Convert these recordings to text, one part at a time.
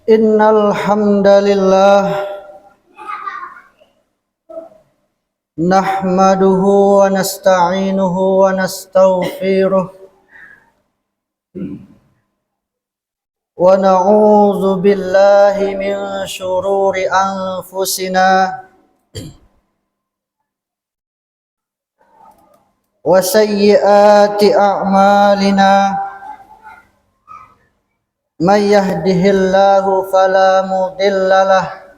Innal hamdalillah nahmaduhu wa nasta'inuhu wa nastaghfiruh wa na'udzu billahi min shururi anfusina wa sayyiati a'malina may yahdihillahu fala mudhillalah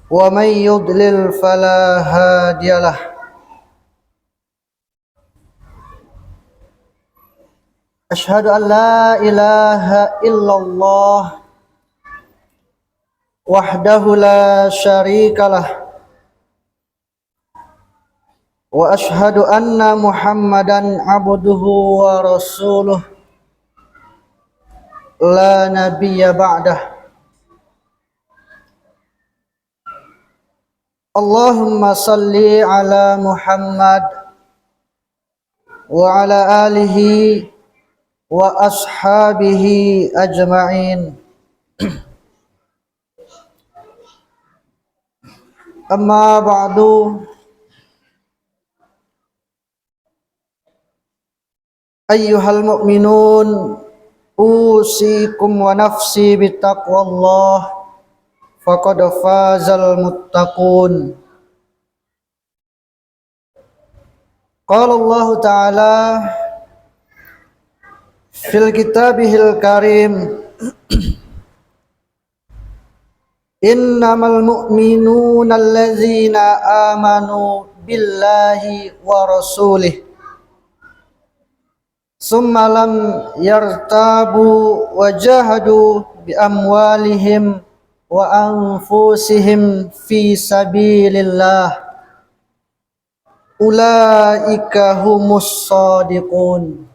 wa may yudlil fala hadiyalah. Asyhadu an la ilaha illallah wahdahu la syarikalah wa asyhadu anna Muhammadan abduhu wa rasuluh la nabiyya ba'dah. Allahumma salli ala Muhammad wa ala alihi wa ashabihi ajma'in. Amma ba'du. Ayyuhal mu'minun, usikum wa nafsi bittaqwallah, faqad fazal muttaqun. Qala Allah Ta'ala fil kitabihil karim, innamal mu'minuna allazina amanu billahi wa rasulih summa lam yartabu wa jahadu bi amwalihim wa anfusihim fi sabilillah ulaika humus shadiqun.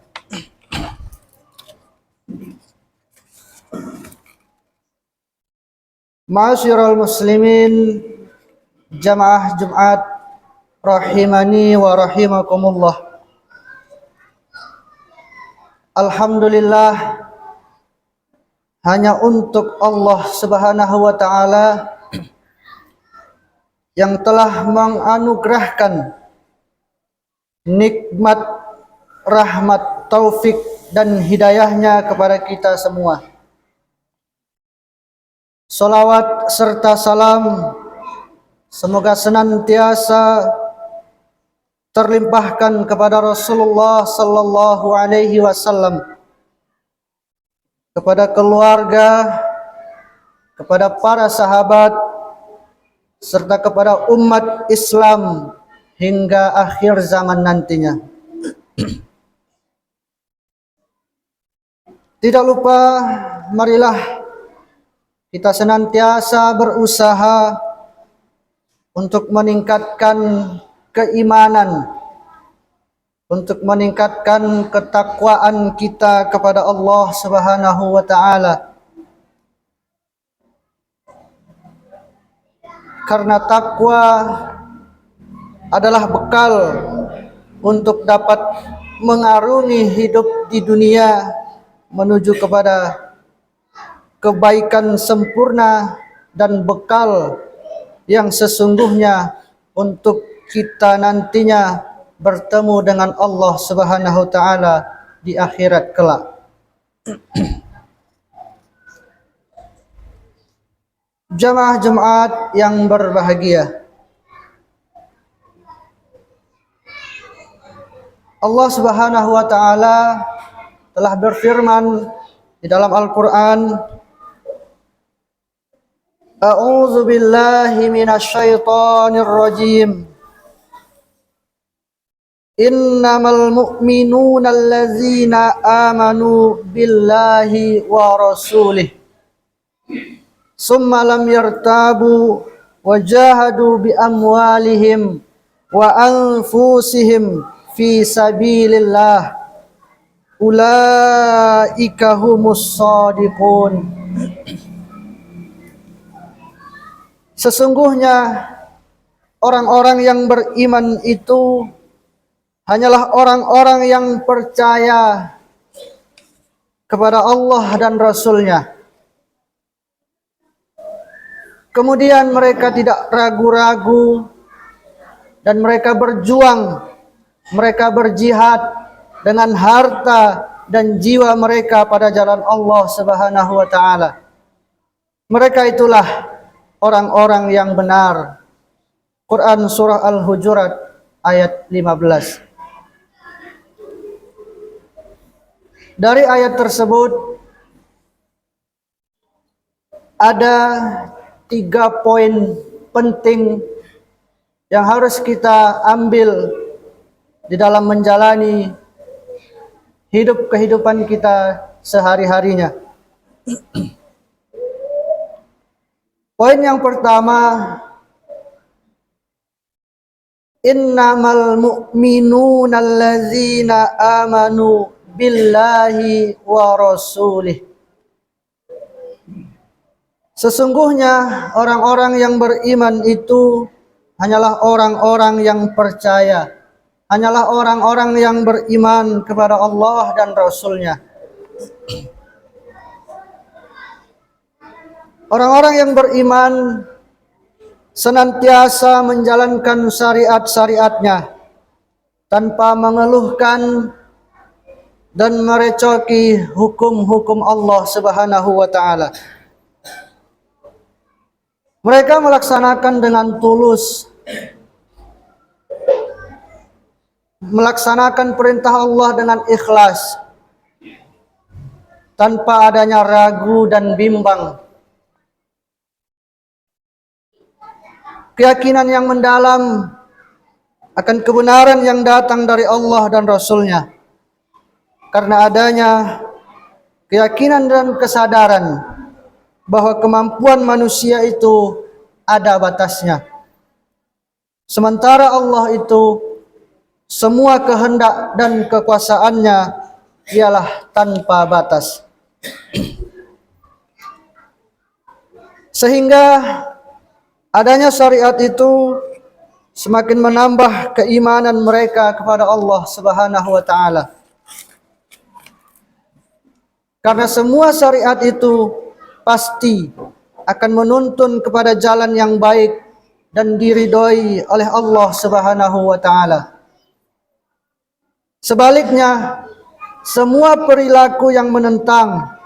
Ma'asyiral muslimin, jamaah Jumat rahimani wa rahimakumullah. Alhamdulillah, hanya untuk Allah Subhanahu wa taala yang telah menganugerahkan nikmat, rahmat, taufik dan hidayahnya kepada kita semua. Salawat serta salam semoga senantiasa terlimpahkan kepada Rasulullah sallallahu alaihi wasallam, kepada keluarga, kepada para sahabat, serta kepada umat Islam hingga akhir zaman nantinya. Tidak lupa, marilah kita senantiasa berusaha untuk meningkatkan keimanan, untuk meningkatkan ketakwaan kita kepada Allah Subhanahu wa taala. Karena takwa adalah bekal untuk dapat mengarungi hidup di dunia menuju kepada kebaikan sempurna dan bekal yang sesungguhnya untuk kita nantinya bertemu dengan Allah Subhanahu taala di akhirat kelak. Jamaah Jumat yang berbahagia, Allah Subhanahu wa taala telah berfirman di dalam Al-Qur'an, A'udzu billahi minasyaitonir rajim. Innamal mu'minuna allazina amanu billahi wa rasulih summa lam yartabu wa jahadu bi amwalihim wa anfusihim fi sabilillah ulaika humus shadiqun. Sesungguhnya orang-orang yang beriman itu hanyalah orang-orang yang percaya kepada Allah dan Rasul-Nya, Kemudian mereka tidak ragu-ragu dan mereka berjuang, mereka berjihad dengan harta dan jiwa mereka pada jalan Allah Subhanahu wa taala. Mereka itulah orang-orang yang benar. Quran surah Al-Hujurat ayat 15. Dari ayat tersebut ada 3 poin penting yang harus kita ambil di dalam menjalani kehidupan kita sehari-harinya. Poin yang pertama, innamal mu'minuna allazina amanu billahi wa rasulih. Sesungguhnya orang-orang yang beriman itu hanyalah orang-orang yang percaya, hanyalah orang-orang yang beriman kepada Allah dan Rasul-Nya. Orang-orang yang beriman senantiasa menjalankan syariat-syariatnya tanpa mengeluhkan dan merecoki hukum-hukum Allah Subhanahu wa taala. Mereka melaksanakan dengan tulus, melaksanakan perintah Allah dengan ikhlas, tanpa adanya ragu dan bimbang. Keyakinan yang mendalam akan kebenaran yang datang dari Allah dan Rasul-Nya. Karena adanya keyakinan dan kesadaran bahwa kemampuan manusia itu ada batasnya. Sementara Allah itu semua kehendak dan kekuasaannya ialah tanpa batas. Sehingga adanya syariat itu semakin menambah keimanan mereka kepada Allah Subhanahu wa taala. Karena semua syariat itu pasti akan menuntun kepada jalan yang baik dan diridhoi oleh Allah Subhanahu wa taala. Sebaliknya, semua perilaku yang menentang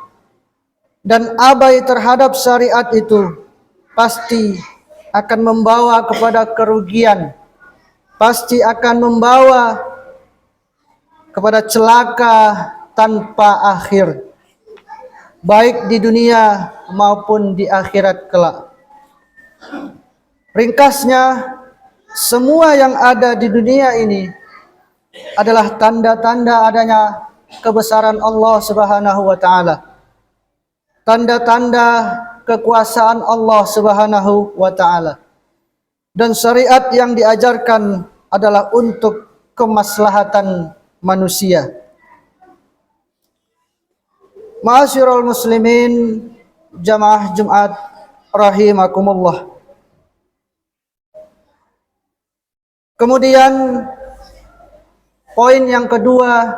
dan abai terhadap syariat itu pasti akan membawa kepada kerugian, pasti akan membawa kepada celaka tanpa akhir, baik di dunia maupun di akhirat kelak. Ringkasnya, semua yang ada di dunia ini adalah tanda-tanda adanya kebesaran Allah Subhanahu wa taala. Tanda-tanda kekuasaan Allah Subhanahu wa taala. Dan syariat yang diajarkan adalah untuk kemaslahatan manusia. Ma'asyiral muslimin, jamaah Jumat rahimakumullah. Kemudian poin yang kedua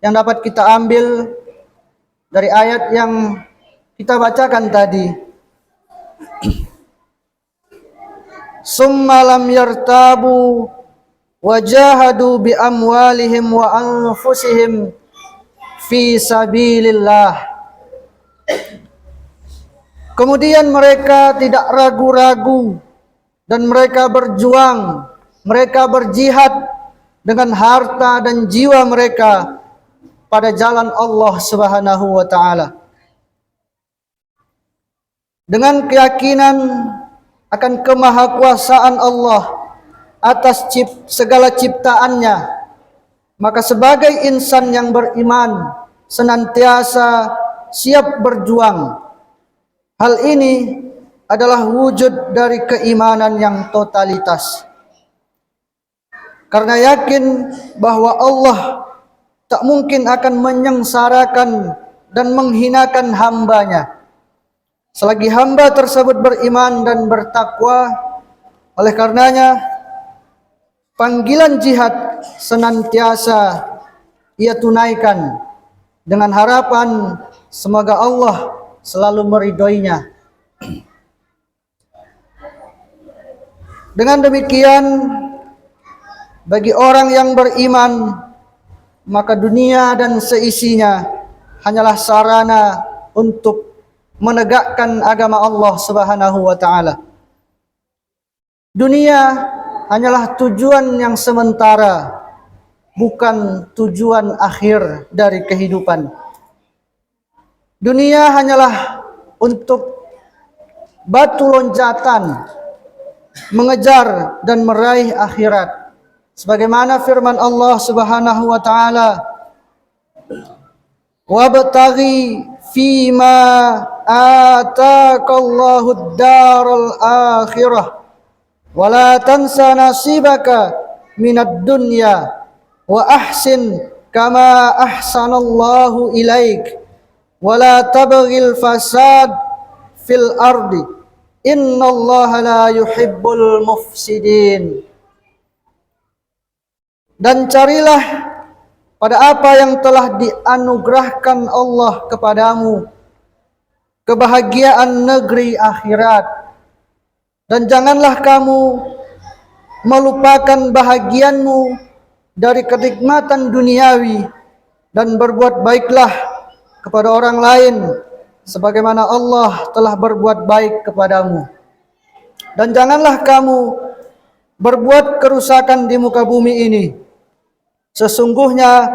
yang dapat kita ambil dari ayat yang kita bacakan tadi. Summa lam yartabu wajahadu bi amwalihim wa anfusihim fi sabilillah. Kemudian mereka tidak ragu-ragu dan mereka berjuang, mereka berjihad dengan harta dan jiwa mereka pada jalan Allah Subhanahu wa taala. Dengan keyakinan akan kemahakuasaan Allah atas segala ciptaannya, maka sebagai insan yang beriman senantiasa siap berjuang. Hal ini adalah wujud dari keimanan yang totalitas. Karena yakin bahwa Allah tak mungkin akan menyengsarakan dan menghinakan hambanya selagi hamba tersebut beriman dan bertakwa. Oleh karenanya, panggilan jihad senantiasa ia tunaikan dengan harapan semoga Allah selalu meridhoinya. Dengan demikian, bagi orang yang beriman, maka dunia dan seisinya hanyalah sarana untuk menegakkan agama Allah Subhanahu wa taala. Dunia hanyalah tujuan yang sementara, bukan tujuan akhir dari kehidupan. Dunia hanyalah untuk batu loncatan mengejar dan meraih akhirat. Sebagaimana firman Allah Subhanahu wa taala, "Wabtaghi fima ataakallahu ad-daral akhirah wa la tansa nasibaka minad dunya wa ahsin kama ahsanallahu ilaik wa la tabghil fasad fil ardi innallaha la yuhibbul mufsidin." Dan carilah pada apa yang telah dianugerahkan Allah kepadamu, kebahagiaan negeri akhirat, dan janganlah kamu melupakan bahagianmu dari kenikmatan duniawi, dan berbuat baiklah kepada orang lain sebagaimana Allah telah berbuat baik kepadamu. Dan janganlah kamu berbuat kerusakan di muka bumi ini. Sesungguhnya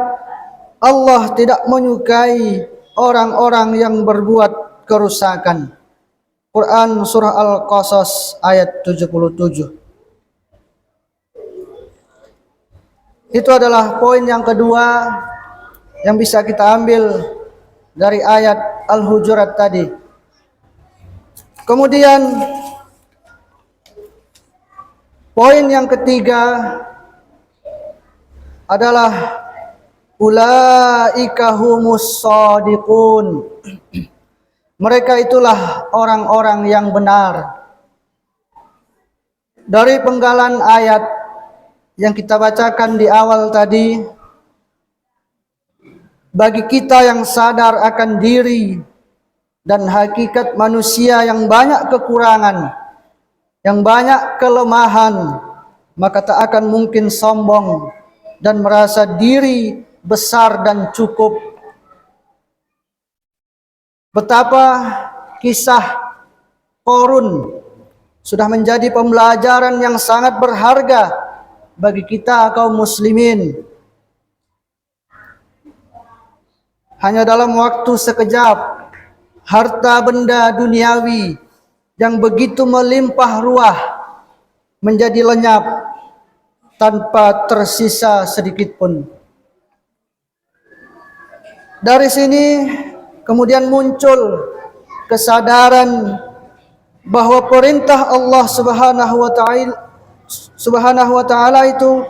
Allah tidak menyukai orang-orang yang berbuat kerusakan. Quran surah Al-Qasas ayat 77. Itu adalah poin yang kedua yang bisa kita ambil dari ayat Al-Hujurat tadi. Kemudian poin yang ketiga adalah ulaika humus shadiqun. Mereka itulah orang-orang yang benar. Dari penggalan ayat yang kita bacakan di awal tadi, bagi kita yang sadar akan diri dan hakikat manusia yang banyak kekurangan, yang banyak kelemahan, maka tak akan mungkin sombong dan merasa diri besar dan cukup. Betapa kisah Qarun sudah menjadi pembelajaran yang sangat berharga bagi kita kaum muslimin. Hanya dalam waktu sekejap, harta benda duniawi yang begitu melimpah ruah menjadi lenyap tanpa tersisa sedikit pun. Dari sini kemudian muncul kesadaran bahwa perintah Allah Subhanahu wa taala itu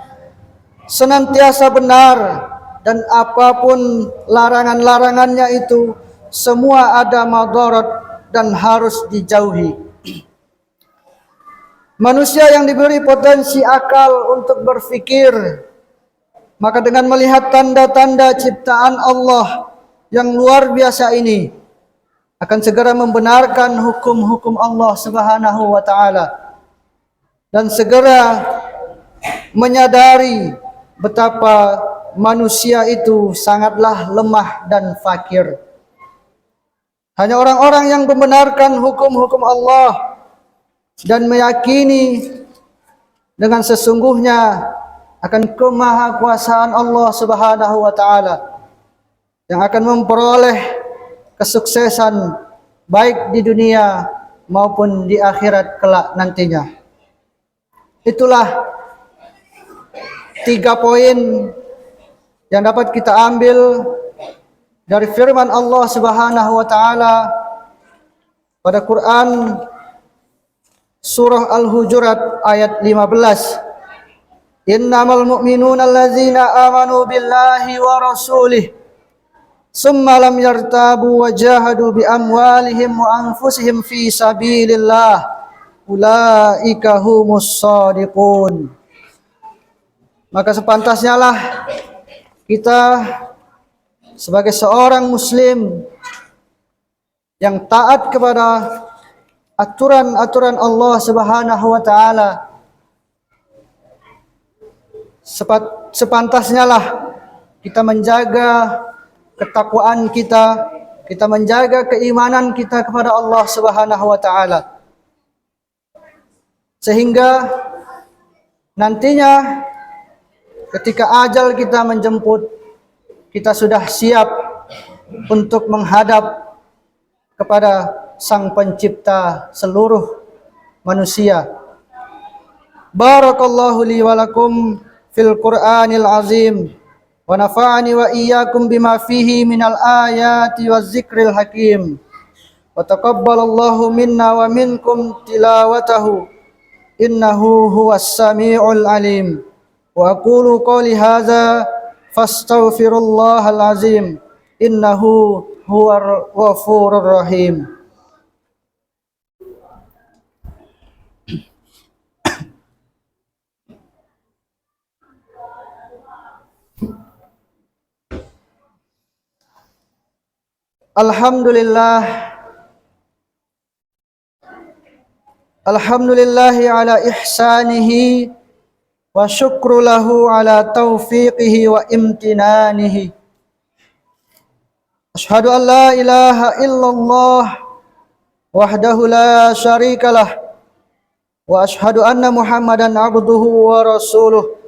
senantiasa benar, dan apapun larangan-larangannya itu semua ada madarat dan harus dijauhi. Manusia yang diberi potensi akal untuk berfikir, maka dengan melihat tanda-tanda ciptaan Allah yang luar biasa ini, akan segera membenarkan hukum-hukum Allah Subhanahu wa taala dan segera menyadari betapa manusia itu sangatlah lemah dan fakir. Hanya orang-orang yang membenarkan hukum-hukum Allah dan meyakini dengan sesungguhnya akan kemahakuasaan Allah Subhanahu wa taala yang akan memperoleh kesuksesan baik di dunia maupun di akhirat kelak nantinya. Itulah 3 poin yang dapat kita ambil dari firman Allah Subhanahu wa taala pada Quran surah Al-Hujurat ayat 15. Innamal mu'minuna allazina amanu billahi wa rasulih summa lam yartabu wa jahadu bi amwalihim wa anfusihim fi sabilillah ulaika humus shadiqun. Maka sepantasnya lah kita sebagai seorang muslim yang taat kepada aturan-aturan Allah Subhanahu wa taala sepantasnya lah kita menjaga ketakwaan kita, kita menjaga keimanan kita kepada Allah Subhanahu wa taala. Sehingga nantinya ketika ajal kita menjemput, kita sudah siap untuk menghadap kepada Sang Pencipta seluruh manusia. Barakallahu li wa lakum fil Qur'anil azim wa nafa'ani wa iyyakum bima fihi minal ayati waz zikril hakim. Wa taqabbalallahu minna wa minkum tilawatahu innahu huwas samiul alim. Wa aqulu qawli hadza fastaghfirullahal azim innahu huwar ghafurur rahim. Alhamdulillah ala ihsanihi wa syukru lahu ala taufiqihi wa imtinanihi. Asyhadu an la ilaha illallah wahdahu la syarikalah wa asyhadu anna Muhammadan abduhu wa rasuluh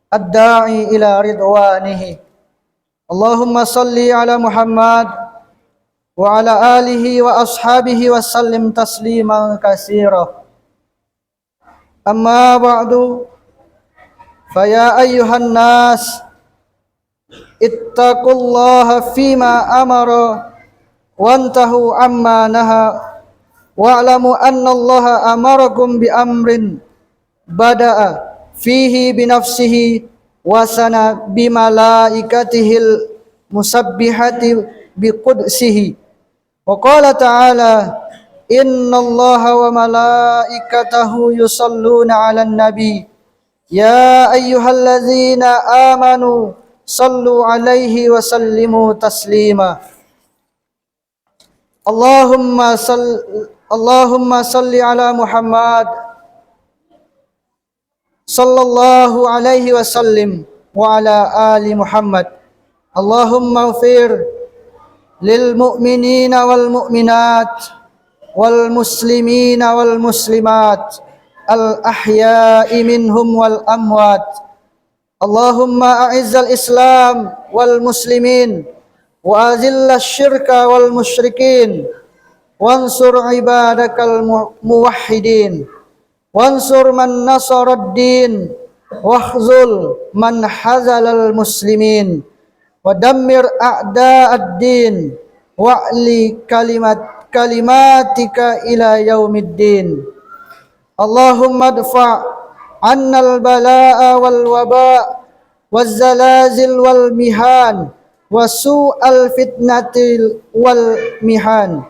ad-da'i ila ridwanihi. Allahumma salli ala Muhammad wa ala alihi wa ashabihi wa sallim tasliman katsira. Amma ba'du, faya ayyuhan nas ittaqullaha fima amara wantahu amma naha wa'lamu anna Allaha amarakum bi amrin bada'a fihi bi nafsihi wa sana bi malaikatihil musabbihati bi qudsihi. Wa qala ta'ala innallaha wa malaikatahu yusalluna 'alan nabi ya ayyuhalladzina amanu sallu 'alaihi wa sallimu taslima. Allahumma salli ala Muhammad sallallahu alaihi wasallim wa ala ali Muhammad. Allahumma ighfir lil mu'minina wal mu'minat wal muslimina wal muslimat al ahya'i minhum wal amwat. Allahumma a'izzal islam wal muslimin wa azillas syirka wal musyrikin wansur ibadakal muwahhidin wansur man nasaraddin wakhzul man hazalal muslimin wa dammir a'da'ad-din wa'li kalimatika ila yaumiddin. Allahumma adfa' annal bala'a wal waba' waz zalazil wal mihan wa su'al fitnatil wal mihan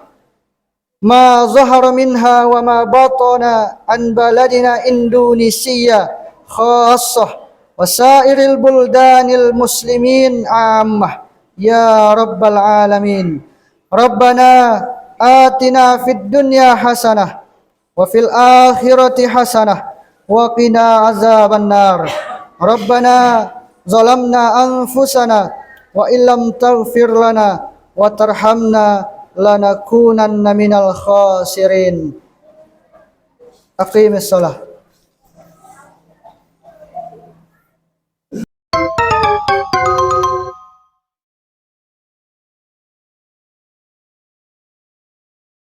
ma zahara minha wa ma batana an baladina Indonesia khassah wa sairil buldanil muslimin ammah ya rabbal alamin. Rabbana atina fid dunya hasanah wa fil akhirati hasanah wa qina azaban nar. Rabbana zalamna anfusana wa illam taghfir lana wa tarhamna lanakunanna minal khasirin. Aqimis shalah.